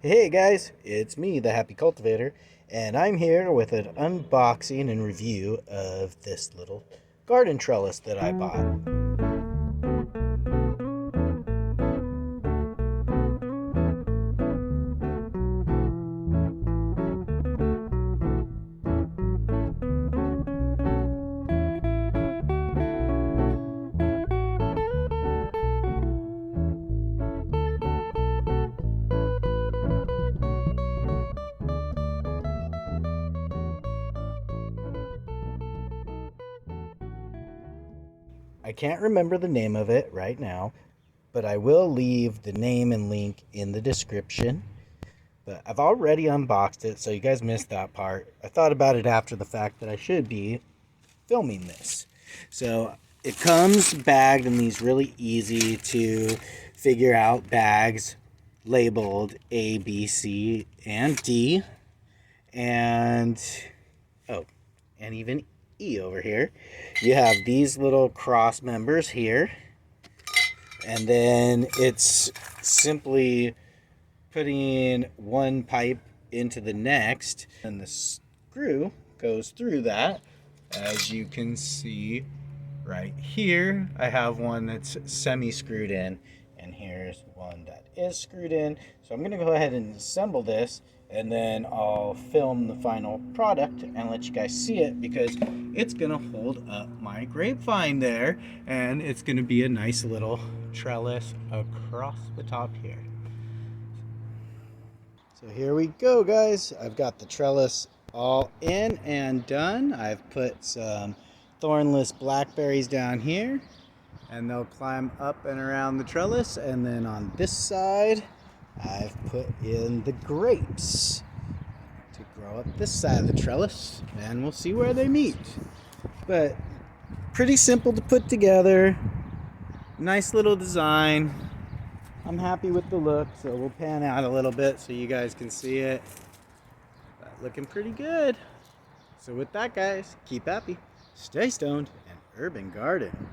Hey guys, it's me, the Happy Cultivator, and I'm here with an unboxing and review of this little garden trellis that I bought. I can't remember the name of it right now, but I will leave the name and link in the description. But I've already unboxed it, so you guys missed that part. I thought about it after the fact that I should be filming this. So it comes bagged in these really easy to figure out bags labeled A, B, C, and D. And oh, and even E over here. You have these little cross members here. And then it's simply putting one pipe into the next, and the screw goes through that. As you can see right here, I have one that's semi-screwed in, and here's one that is screwed in. So I'm going to go ahead and assemble this, and then I'll film the final product and let you guys see it, because it's going to hold up my grapevine there, and it's going to be a nice little trellis across the top here. So here we go, guys. I've got the trellis all in and done. I've put some thornless blackberries down here, and they'll climb up and around the trellis. And then on this side, I've put in the grapes to grow up this side of the trellis, and we'll see where they meet. But pretty simple to put together. Nice little design. I'm happy with the look, so we'll pan out a little bit so you guys can see it. But looking pretty good. So with that, guys, keep happy, stay stoned, and urban garden.